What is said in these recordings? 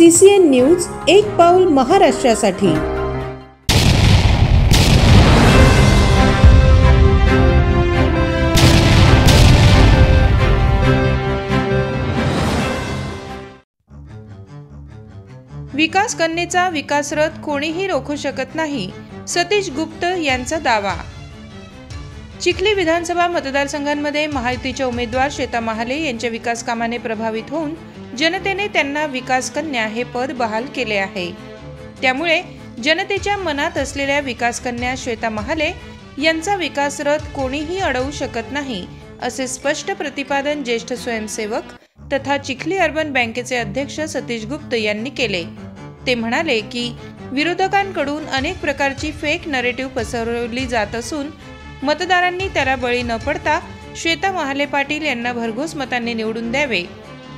CCN news एक पाऊल महाराष्ट्रासाठी। विकास कन्येचा विकासरथ कोणीही रोखू शकत नाही, सतीश गुप्त यांचा दावा। चिखली विधानसभा मतदारसंघांमध्ये महायुतीच्या उमेदवार श्वेता महाले यांच्या विकास कामाने प्रभावित होऊन जनतेने त्यांना विकास कन्या हे पद बहाल केले आहे। त्यामुळे जनतेच्या मनात असलेल्या विकास कन्या श्वेता महाले यांचा विकासरथ कोणीही अडवू शकत नाही, असे स्पष्ट प्रतिपादन ज्येष्ठ स्वयंसेवक तथा चिखली अर्बन बँकेचे अध्यक्ष सतीश गुप्त यांनी केले। ते म्हणाले की विरोधकांकडून अनेक प्रकारची फेक नरेटिव्ह पसरवली जात असून मतदारांनी त्याला बळी न पडता श्वेता महाले पाटील यांना भरघोस मतांनी निवडून द्यावे।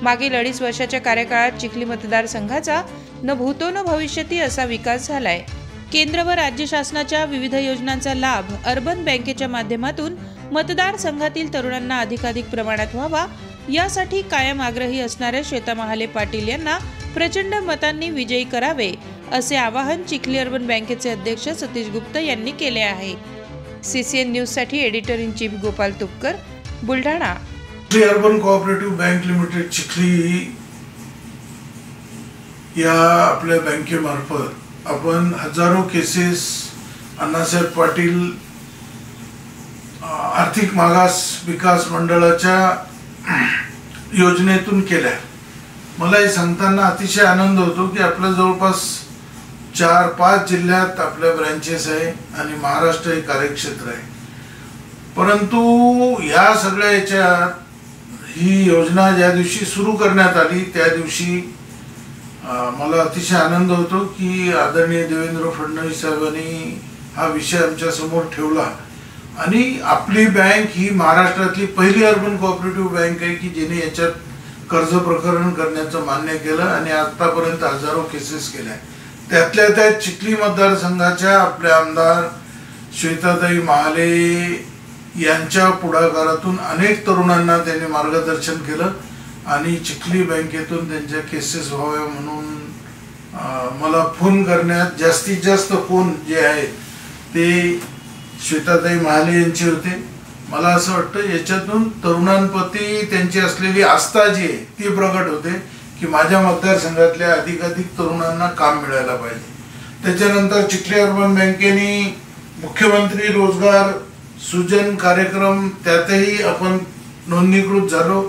मागील 2.5 वर्षाच्या कार्यकाळात चिखली मतदारसंघाचा न भूतो न भविष्यती असा विकास झालाय। केंद्र व राज्य शासनाच्या विविध योजनांचा लाभ अर्बन बँकेच्या माध्यमातून मतदारसंघातील तरुणांना अधिकाधिक प्रमाणात व्हावा, यासाठी कायम आग्रही असणाऱ्या श्वेता महाले पाटील यांना प्रचंड मतांनी विजयी करावे, असे आवाहन चिखली अर्बन बँकेचे अध्यक्ष सतीश गुप्त यांनी केले आहे। CCN न्यूज साठी editor in chief Gopal Tupkar, Buldhana. Chikhli urban cooperative bank limited Chikhli या आपल्या बँकेमार्फत आपण हजारो केसेस अण्णासाहेब पाटील आर्थिक मागास विकास मंडळाच्या योजनेतून केल्या। मला हे सांगताना अतिशय आनंद होतो की आपल्या जवळपास 4-5 जिल्ह्यात आपल्या ब्रँचेस आहे आणि महाराष्ट्र हे कार्यक्षेत्र आहे। परंतु या सगळ्या याच्यात ही योजना ज्या दिवशी सुरू करण्यात आली त्या दिवशी मला अतिशय आनंद होतो की आदरणीय देवेंद्र फडणवीस साहेबांनी हा विषय आमच्या समोर ठेवला आणि आपली बँक ही महाराष्ट्रातली पहिली अर्बन कोऑपरेटिव्ह बँक आहे की जिने याच्यात कर्ज प्रकरण करण्याचं मान्य केलं आणि आतापर्यंत हजारो केसेस केल्या। त्यातल्या त्यात चिखली मतदारसंघाच्या आपल्या आमदार श्वेताताई महाले यांच्या पुढाकारातून अनेक तरुणांना त्यांनी मार्गदर्शन केलं आणि चिखली बँकेतून त्यांच्या केसेस व्हाव्या म्हणून मला फोन करण्यात जास्तीत जास्त फोन जे आहे ते श्वेताताई महाले यांचे होते। मला असं वाटतं याच्यातून तरुणांप्रती त्यांची असलेली आस्था जी आहे ती प्रगट होते की माझ्या मतदारसंघातल्या अधिकाधिक तरुणांना काम मिळायला पाहिजे। त्याच्यानंतर चिखली अर्बन बँकेने मुख्यमंत्री रोजगार सृजन कार्यक्रम त्यातही आपण नोंदणीकृत झालो।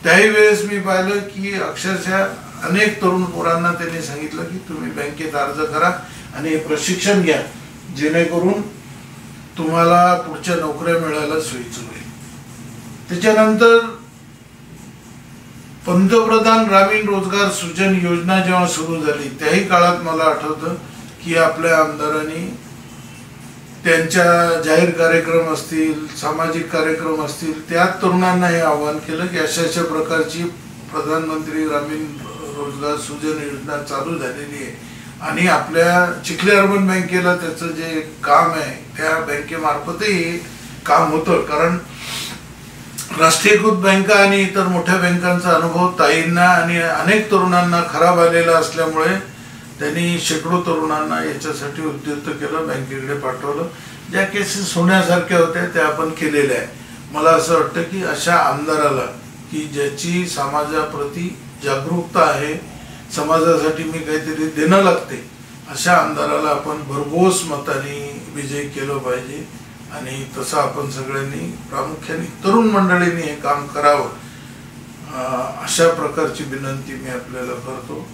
त्याही वेळेस मी पाहिलं की अक्षरशः अनेक तरुण पोरांना त्यांनी सांगितलं की तुम्ही बँकेत अर्ज करा आणि प्रशिक्षण घ्या, जेणेकरून तुम्हाला पुढच्या नोकऱ्या मिळायला सोयीचं होईल। त्याच्यानंतर पंतप्रधान ग्रामीण रोजगार सृजन योजना जेव्हा सुरू झाली त्याही काळात मला आठवतं की आपल्या आमदारांनी त्यांच्या जाहीर कार्यक्रम असतील, सामाजिक कार्यक्रम असतील, त्यात तरुणांना हे आवाहन केलं की अशा प्रकारची प्रधानमंत्री ग्रामीण रोजगार सृजन योजना चालू झालेली आहे आणि आपल्या चिखली अर्बन बँकेला त्याचं जे काम आहे त्या बँकेमार्फतही काम होतं। कारण राष्ट्रीयकृत बँका आणि इतर मोठ्या बँकांचा अनुभव ताईंना आणि अनेक तरुणांना खराब आलेला असल्यामुळे त्यांनी शेकडो तरुणांना याच्यासाठी उद्युक्त केलं, बँकेकडे पाठवलं। ज्या केसेस होण्यासारख्या होत्या त्या आपण केलेल्या आहे। मला असं वाटतं की अशा आमदाराला की ज्याची समाजाप्रती जागरूकता आहे, समाजासाठी मी काहीतरी देणं लागते, अशा आमदाराला आपण भरघोस मताने विजयी केलं पाहिजे आणि तसं आपण सगळ्यांनी प्रामुख्याने तरुण मंडळींनी हे काम करावं, अशा प्रकारची विनंती मी आपल्याला करतो।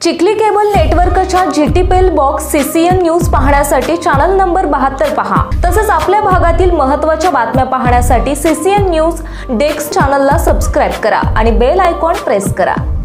चिखली केबल नेटवर्कच्या GTPL बॉक्स CCN न्यूज पाहण्यासाठी चॅनल नंबर 72 पहा। तसेच आपल्या भागातील महत्त्वाच्या बातम्या पाहण्यासाठी CCN न्यूज डेस्क चॅनलला सबस्क्राइब करा आणि बेल आयकॉन प्रेस करा।